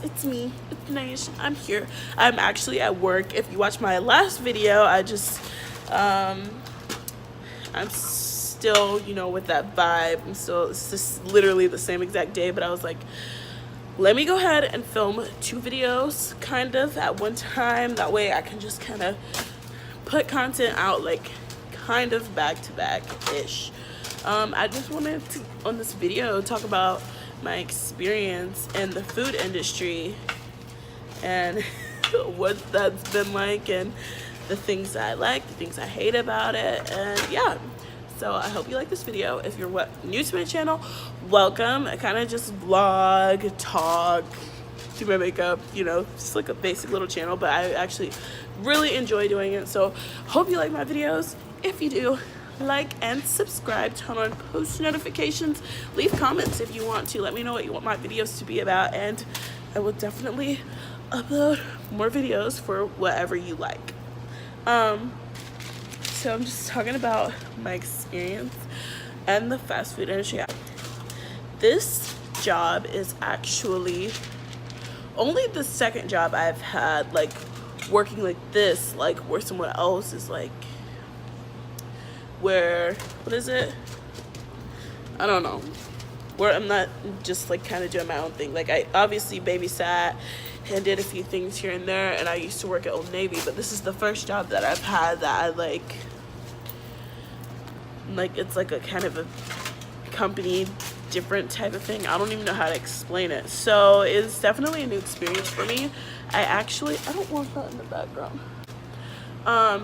it's me, it's Nice. I'm here. I'm actually at work. If you watch my last video, I'm still, you know, with that vibe. It's just literally the same exact day, but I was like, let me go ahead and film 2 videos kind of at one time. That way I can just kind of put content out like kind of back to back ish. I just wanted to, on this video, talk about my experience in the food industry and what that's been like, and the things I like, the things I hate about it, and yeah. So I hope you like this video. If you're new to my channel, welcome. I kind of just vlog, talk, do my makeup, you know, just like a basic little channel, but I actually really enjoy doing it. So hope you like my videos. If you do, like and subscribe, turn on post notifications, leave comments if you want to. Let me know what you want my videos to be about, and I will definitely upload more videos for whatever you like. So I'm just talking about my experience and the fast food industry. This job is actually only the second job I've had, like working like this, like where someone else is like, where, what is it? I don't know. Where I'm not just like kind of doing my own thing. Like I obviously babysat and did a few things here and there, and I used to work at Old Navy, but this is the first job that I've had that I like it's like a kind of a company different type of thing. I don't even know how to explain it. So it's definitely a new experience for me. I don't want that in the background. I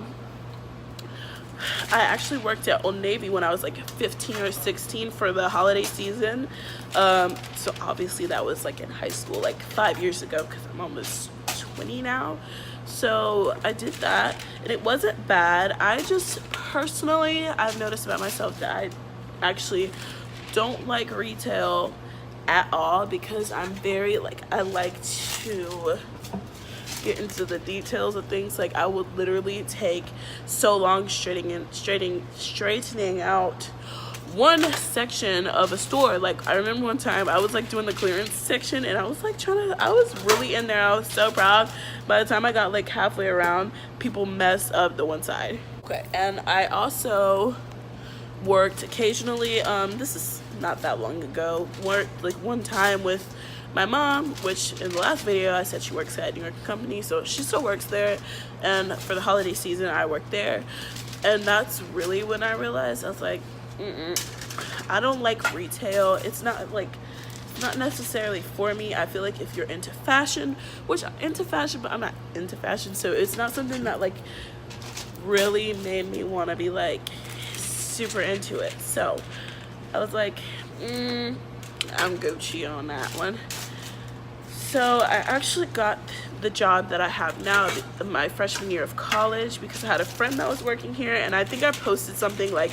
actually worked at Old Navy when I was like 15 or 16 for the holiday season. So obviously that was like in high school, like 5 years ago, because I'm almost 20 now. So I did that, and it wasn't bad. I just personally, I've noticed about myself that I actually don't like retail at all, because I'm very like, I like to get into the details of things. Like I would literally take so long straightening out one section of a store. Like I remember one time I was like doing the clearance section, and I was like I was really in there. I was so proud. By the time I got like halfway around, people messed up the one side. Okay, and I also worked occasionally, this is not that long ago, worked like one time with my mom, which in the last video I said she works at a New York company, so she still works there, and for the holiday season I worked there. And that's really when I realized, I was like, I don't like retail. It's not necessarily for me. I feel like if you're into fashion, which I'm into fashion, but I'm not into fashion, so it's not something that like really made me want to be like super into it. So I was like, I'm Gucci on that one. So I actually got the job that I have now my freshman year of college, because I had a friend that was working here, and I think I posted something like,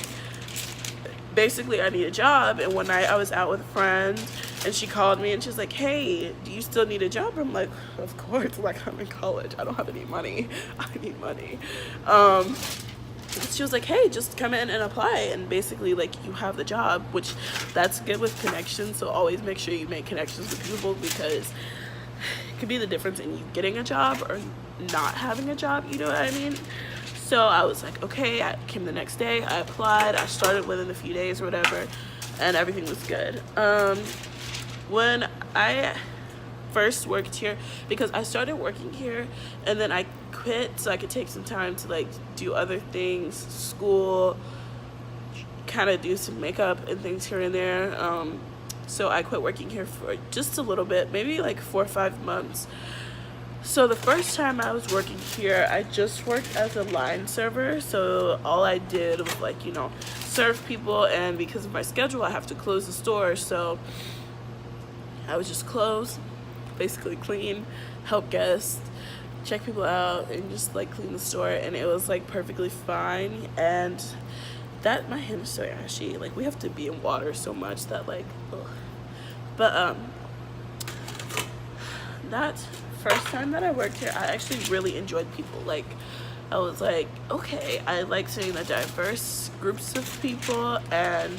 basically I need a job. And one night I was out with a friend, and she called me and she's like, hey, do you still need a job? I'm like, of course, like I'm in college, I don't have any money, I need money. She was like, hey, just come in and apply, and basically like you have the job, which that's good with connections. So always make sure you make connections with people, because it could be the difference in you getting a job or not having a job, you know what I mean? So I was like, okay. I came the next day, I applied, I started within a few days or whatever, and everything was good. When I first worked here, because I started working here and then I quit so I could take some time to like do other things, school, kind of do some makeup and things here and there. So I quit working here for just a little bit, maybe like 4 or 5 months. So the first time I was working here, I just worked as a line server. So all I did was like, you know, serve people, and because of my schedule I have to close the store, so I would just close, basically clean, help guests, check people out, and just like clean the store, and it was like perfectly fine. And that, my hand is so ashy, like we have to be in water so much that like, ugh. But that first time that I worked here, I actually really enjoyed people. Like I was like, okay, I like seeing the diverse groups of people, and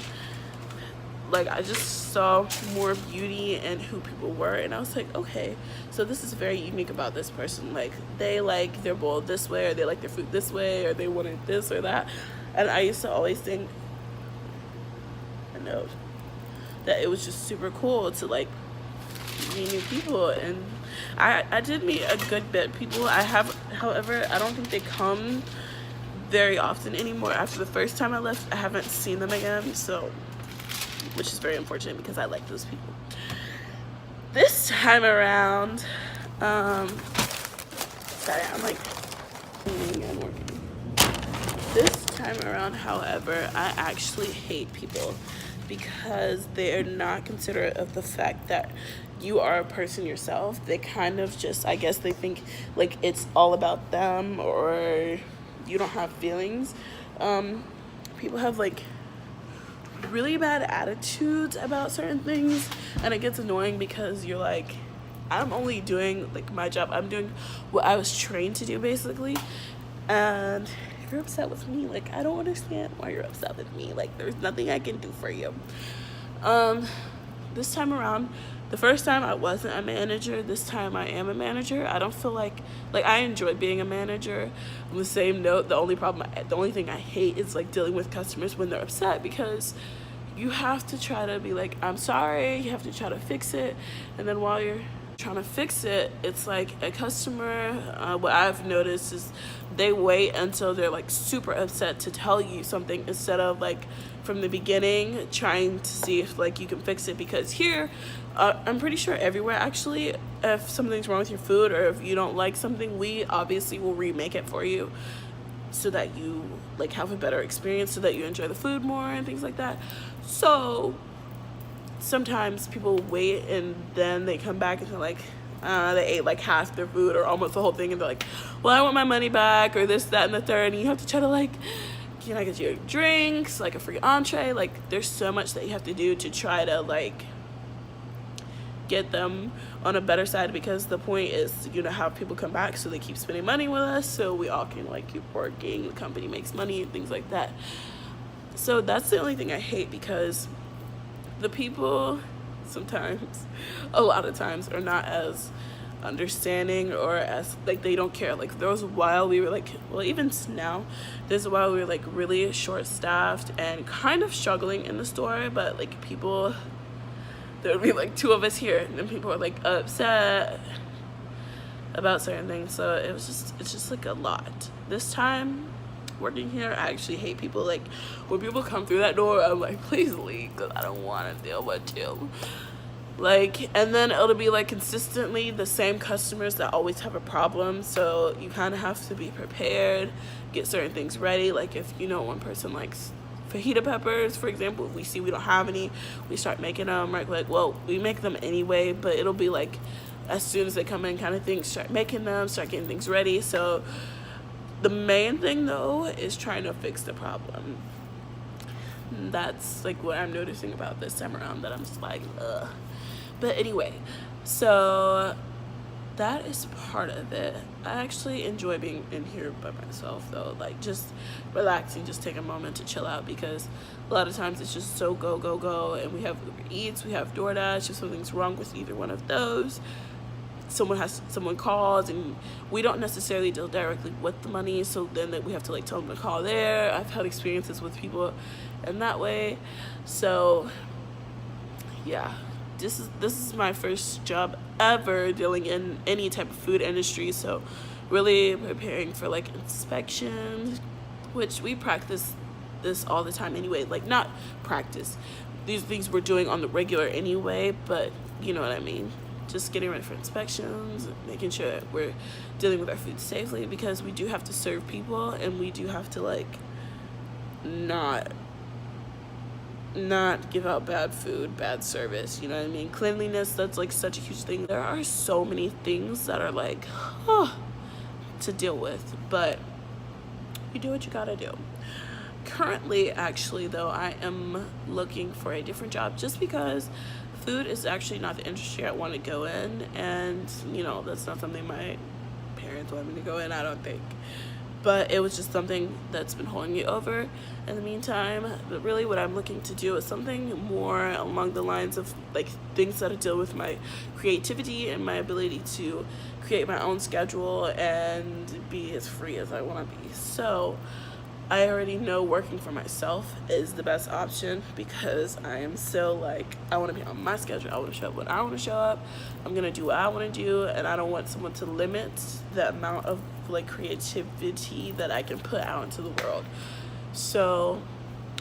like I just saw more beauty in who people were, and I was like, okay, so this is very unique about this person. Like, they like their bowl this way, or they like their food this way, or they wanted this or that. And I used to always think, I know, that it was just super cool to like meet new people. And I did meet a good bit of people. I have, however, I don't think they come very often anymore. After the first time I left, I haven't seen them again, so, which is very unfortunate because I like those people. This time around, sorry, I'm like cleaning and working. This time around, however, I actually hate people because they're not considerate of the fact that you are a person yourself. They kind of just, I guess they think like it's all about them, or you don't have feelings. People have like really bad attitudes about certain things, and it gets annoying because you're like, I'm only doing like my job. I'm doing what I was trained to do, basically. And if you're upset with me, like, I don't understand why you're upset with me. Like, there's nothing I can do for you. This time around, the first time I wasn't a manager. This time I am a manager. I don't feel like I enjoy being a manager. On the same note, the only thing I hate is like dealing with customers when they're upset, because you have to try to be like, I'm sorry, you have to try to fix it. And then while you're trying to fix it, it's like a customer, what I've noticed is they wait until they're like super upset to tell you something, instead of like from the beginning trying to see if like you can fix it. Because here, I'm pretty sure everywhere actually, if something's wrong with your food or if you don't like something, we obviously will remake it for you so that you like have a better experience, so that you enjoy the food more and things like that. So sometimes people wait and then they come back and they're like, they ate like half their food or almost the whole thing, and they're like, well, I want my money back, or this, that, and the third. And you have to try to like, can I get you drinks, like a free entree? Like, there's so much that you have to do to try to like get them on a better side, because the point is, you know, have people come back so they keep spending money with us, so we all can like keep working, the company makes money and things like that. So that's the only thing I hate, because the people sometimes, a lot of times, are not as understanding, or as like they don't care. Like, there was a while we were like, well, even now, there's a while we were like really short staffed and kind of struggling in the store, but like people, there would be like 2 of us here, and then people were like upset about certain things. So it's just like a lot. This time working here, I actually hate people. Like, when people come through that door, I'm like, please leave, because I don't want to deal with you. Like, and then it'll be like consistently the same customers that always have a problem, so you kind of have to be prepared, get certain things ready. Like, if you know one person likes fajita peppers, for example, if we see we don't have any, we start making them, right? Like, well, we make them anyway, but it'll be like as soon as they come in kind of thing, start making them, start getting things ready. So the main thing though is trying to fix the problem. That's like what I'm noticing about this time around, that I'm just like, ugh. But anyway, so that is part of it. I actually enjoy being in here by myself though, like just relaxing, just take a moment to chill out, because a lot of times it's just so go, go, go, and we have Uber Eats, we have DoorDash. If something's wrong with either one of those, someone calls, and we don't necessarily deal directly with the money, so then we have to like tell them to call there. I've had experiences with people in that way. So yeah, this is my first job ever dealing in any type of food industry, so really preparing for like inspections, which we practice this all the time anyway. Like, not practice, these things we're doing on the regular anyway, but you know what I mean, just getting ready for inspections, making sure that we're dealing with our food safely, because we do have to serve people, and we do have to like not give out bad food, bad service, you know what I mean? Cleanliness, that's like such a huge thing. There are so many things that are like, to deal with, but you do what you gotta do. Currently, actually though, I am looking for a different job, just because food is actually not the industry I want to go in, and you know, that's not something my parents want me to go in, I don't think. but it was just something that's been holding me over in the meantime. But really what I'm looking to do is something more along the lines of like things that deal with my creativity and my ability to create my own schedule and be as free as I want to be. So I already know working for myself is the best option, because I am so like, I want to be on my schedule. I want to show up when I want to show up. I'm going to do what I want to do, and I don't want someone to limit the amount of like creativity that I can put out into the world. So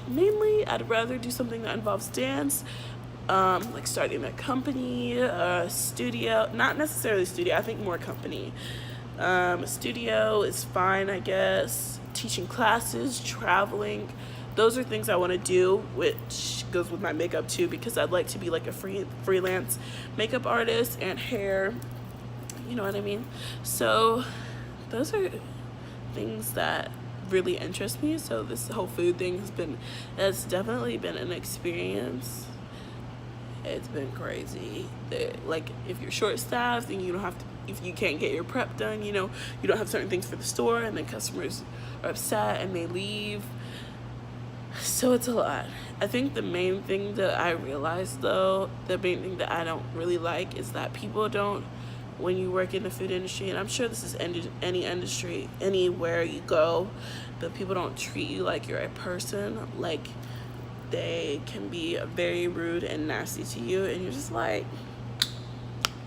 mainly I'd rather do something that involves dance, like starting a company, a studio, not necessarily studio, I think more company. Studio is fine, I guess. Teaching classes, traveling, those are things I want to do, which goes with my makeup too, because I'd like to be like a freelance makeup artist and hair, you know what I mean? So those are things that really interest me. So this whole food thing has definitely been an experience. It's been crazy. Like if you're short-staffed and if you can't get your prep done, you don't have certain things for the store, and then customers are upset and they leave. So it's a lot. I think the main thing that I realized though, the main thing that I don't really like is that people don't, when you work in the food industry, and I'm sure this is any industry, anywhere you go, but people don't treat you like you're a person. Like they can be very rude and nasty to you, and you're just like,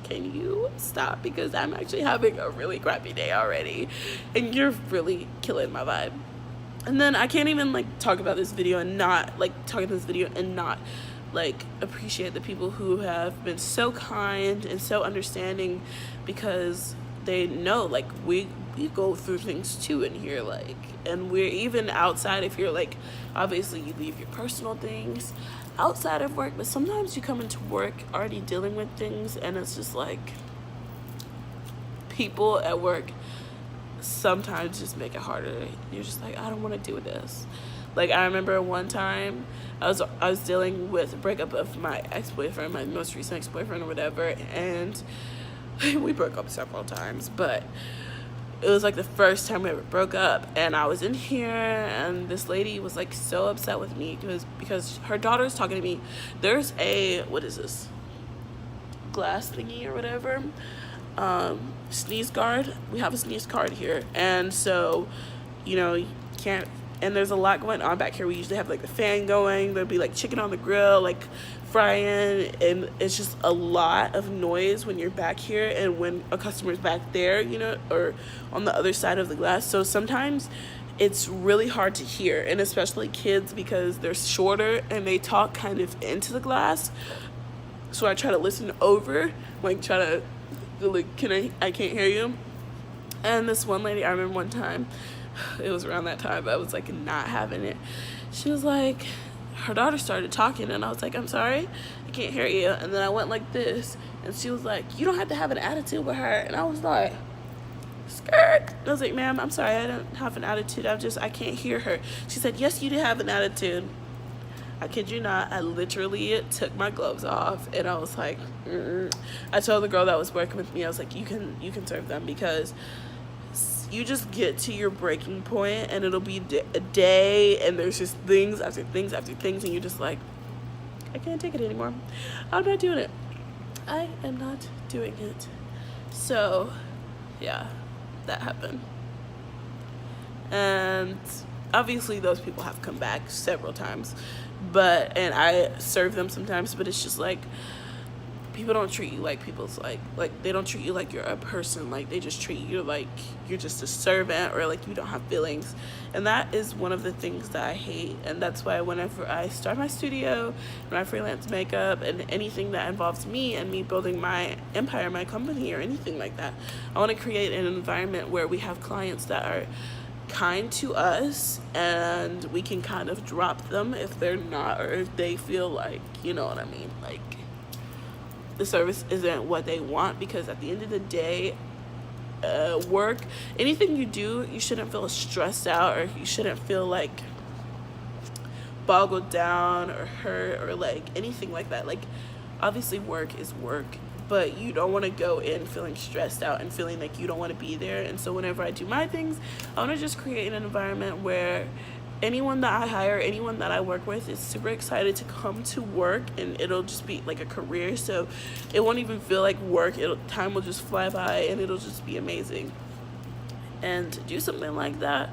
can you stop, because I'm actually having a really crappy day already and you're really killing my vibe. And then I can't even like talk about this video and not appreciate the people who have been so kind and so understanding, because they know like we go through things too in here, like, and we're even outside. If you're like, obviously you leave your personal things outside of work, but sometimes you come into work already dealing with things, and it's just like people at work sometimes just make it harder. You're just like, I don't want to do this. Like I remember one time I was dealing with a breakup of my ex-boyfriend, my most recent ex-boyfriend or whatever, and we broke up several times, but it was like the first time we ever broke up, and I was in here and this lady was like so upset with me because her daughter's talking to me. There's a, what is this, glass thingy or whatever, sneeze guard. We have a sneeze guard here, and so you can't, and there's a lot going on back here. We usually have like the fan going, there'll be like chicken on the grill, like frying, and it's just a lot of noise when you're back here and when a customer's back there, or on the other side of the glass. So sometimes it's really hard to hear, and especially kids, because they're shorter and they talk kind of into the glass. So I try to listen over, like try to like, I can't hear you. And this one lady, I remember one time, it was around that time, I was like not having it. She was like, her daughter started talking, and I was like, I'm sorry, I can't hear you. And then I went like this, and she was like, you don't have to have an attitude with her. And I was like, skirt. I was like, ma'am, I'm sorry, I don't have an attitude, I can't hear her. She said, yes, you do have an attitude. I kid you not, I literally took my gloves off, and I was like, I told the girl that was working with me, I was like, you can serve them, because you just get to your breaking point and it'll be a day, and there's just things after things after things, and you're just like, I can't take it anymore. I'm not doing it. I am not doing it. So yeah, that happened. And obviously those people have come back several times, and I serve them sometimes, but it's just like, people don't treat you like they don't treat you like you're a person. Like they just treat you like you're just a servant, or like you don't have feelings. And that is one of the things that I hate. And that's why whenever I start my studio, when I freelance makeup, and anything that involves me and me building my empire, my company, or anything like that, I want to create an environment where we have clients that are kind to us, and we can kind of drop them if they're not, or if they feel like, you know what I mean, like the service isn't what they want. Because at the end of the day, work, anything you do, you shouldn't feel stressed out, or you shouldn't feel like boggled down or hurt, or like anything like that. Like obviously work is work, but you don't want to go in feeling stressed out and feeling like you don't want to be there. And so whenever I do my things, I want to just create an environment where anyone that I hire, anyone that I work with is super excited to come to work, and it'll just be like a career. So it won't even feel like work. Time will just fly by, and it'll just be amazing. And to do something like that,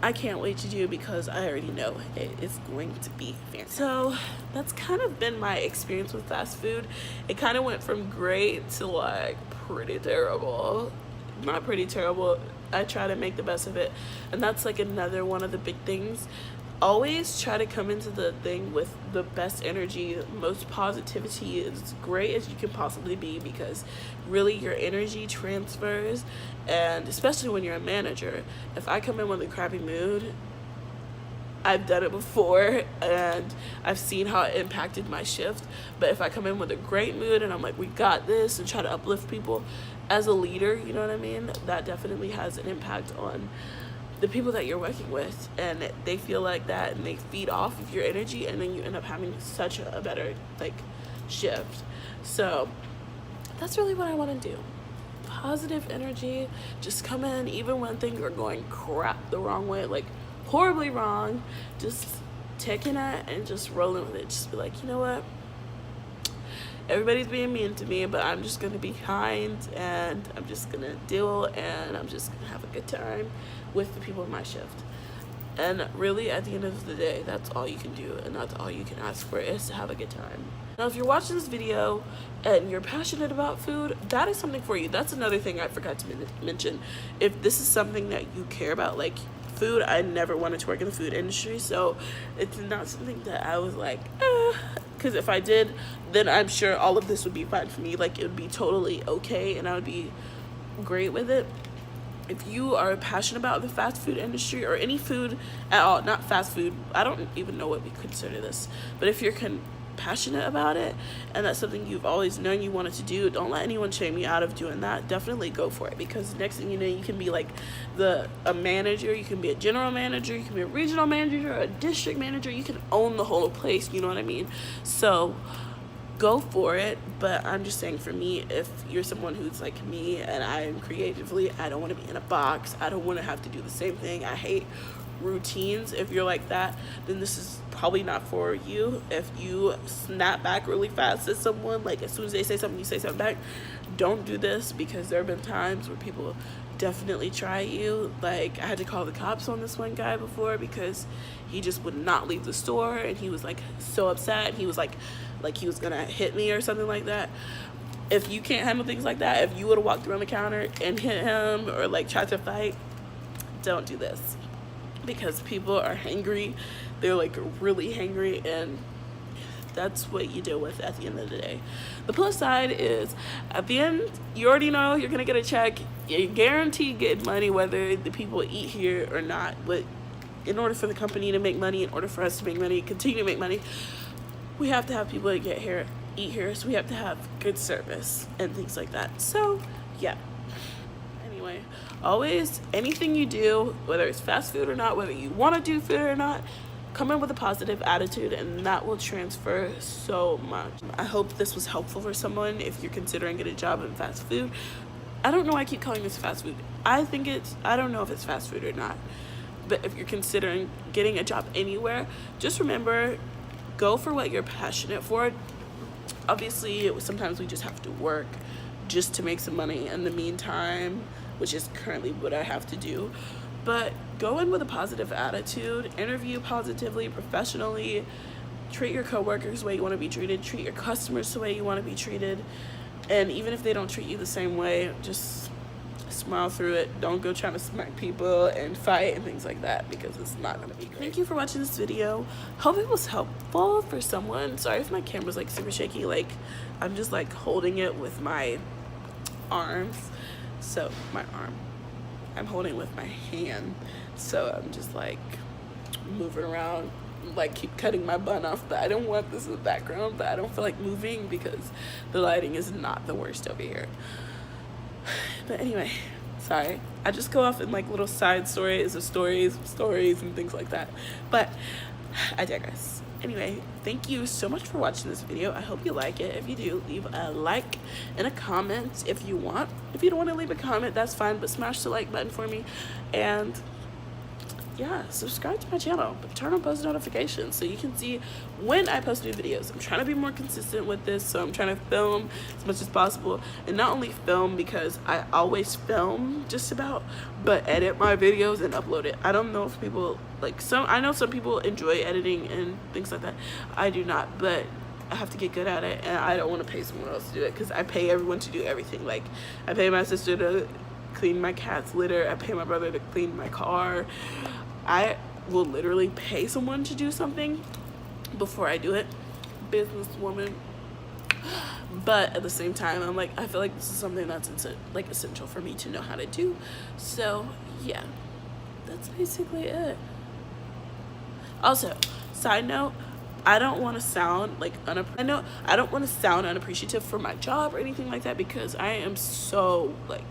I can't wait to do, because I already know it is going to be fantastic. So that's kind of been my experience with fast food. It kind of went from great to like pretty terrible. Not pretty terrible. I try to make the best of it. And that's like another one of the big things. Always try to come into the thing with the best energy, most positivity, as great as you can possibly be, because really your energy transfers. And especially when you're a manager, if I come in with a crappy mood, I've done it before and I've seen how it impacted my shift. But if I come in with a great mood and I'm like, we got this, and try to uplift people as a leader, you know what I mean, that definitely has an impact on the people that you're working with, and they feel like that and they feed off of your energy, and then you end up having such a better like shift. So that's really what I want to do. Positive energy, just come in even when things are going crap the wrong way, like horribly wrong, just taking it and just rolling with it. Just be like, you know what, everybody's being mean to me, but I'm just gonna be kind, and I'm just gonna deal, and I'm just gonna have a good time with the people in my shift. And really, at the end of the day, that's all you can do, and that's all you can ask for, is to have a good time. Now, if you're watching this video and you're passionate about food, that is something for you. That's another thing I forgot to mention. If this is something that you care about, like food, I never wanted to work in the food industry, so it's not something that I was like, because if I did, then I'm sure all of this would be fine for me. Like, it would be totally okay, and I would be great with it. If you are passionate about the fast food industry, or any food at all, not fast food, I don't even know what we consider this, but if you're passionate about it and that's something you've always known you wanted to do, don't let anyone shame you out of doing that. Definitely go for it, because next thing you know, you can be like a manager, you can be a general manager, you can be a regional manager, a district manager, you can own the whole place, you know what I mean? So go for it. But I'm just saying, for me, if you're someone who's like me and I am creatively, I don't want to be in a box, I don't want to have to do the same thing, I hate routines. If you're like that, then this is probably not for you. If you snap back really fast at someone, like as soon as they say something, you say something back, don't do this, because there have been times where people definitely try you. Like, I had to call the cops on this one guy before, because he just would not leave the store, and he was like so upset. He was like he was gonna hit me or something like that. If you can't handle things like that, if you would have walked around the counter and hit him or like tried to fight, don't do this, because people are hangry. They're like really hangry, and that's what you deal with at the end of the day. The plus side is, at the end, you already know you're gonna get a check. You're guaranteed getting money whether the people eat here or not. But in order for the company to make money, in order for us to make money, continue to make money, we have to have people that get here, eat here. So we have to have good service and things like that. So yeah. Anyway, always, anything you do, whether it's fast food or not, whether you want to do food or not, come in with a positive attitude, and that will transfer so much. I hope this was helpful for someone if you're considering getting a job in fast food. I don't know why I keep calling this fast food. I don't know if it's fast food or not. But if you're considering getting a job anywhere, just remember, go for what you're passionate for. Obviously, sometimes we just have to work just to make some money in the meantime, which is currently what I have to do. But go in with a positive attitude, interview positively, professionally, treat your coworkers the way you want to be treated, treat your customers the way you want to be treated. And even if they don't treat you the same way, just smile through it. Don't go trying to smack people and fight and things like that, because it's not going to be great. Thank you for watching this video. Hope it was helpful for someone. Sorry if my camera's like super shaky. Like, I'm just like holding it with my arms. So I'm holding it with my hand, so I'm just like moving around, like keep cutting my bun off, but I don't want this in the background, but I don't feel like moving because the lighting is not the worst over here. But anyway, sorry, I just go off in like little side stories of stories and things like that, but I digress. Anyway, thank you so much for watching this video. I hope you like it. If you do, leave a like and a comment if you want. If you don't want to leave a comment, that's fine, but smash the like button for me. And yeah, subscribe to my channel, but turn on post notifications so you can see when I post new videos. I'm trying to be more consistent with this, so I'm trying to film as much as possible, and not only film because I always film just about, but edit my videos and upload it. I don't know if people like I know some people enjoy editing and things like that. I do not, but I have to get good at it, and I don't want to pay someone else to do it because I pay everyone to do everything. Like, I pay my sister to clean my cat's litter, I pay my brother to clean my car. I will literally pay someone to do something before I do it. Businesswoman. But at the same time, I'm like, I feel like this is something that's essential for me to know how to do. So yeah, that's basically it. Also, side note, I don't want to sound like I don't want to sound unappreciative for my job or anything like that, because I am so like,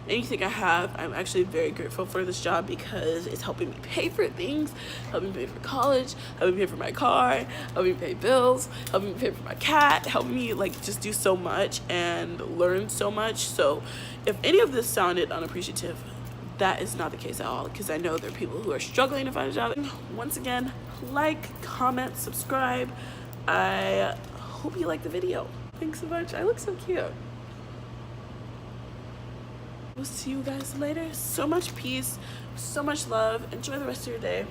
anything I have, I'm actually very grateful for this job because it's helping me pay for things, helping me pay for college, helping me pay for my car, helping me pay bills, helping me pay for my cat, helping me like just do so much and learn so much. So if any of this sounded unappreciative, that is not the case at all, because I know there are people who are struggling to find a job. Once again, like, comment, subscribe. I hope you like the video. Thanks so much. I look so cute. We'll see you guys later. So much peace, so much love. Enjoy the rest of your day.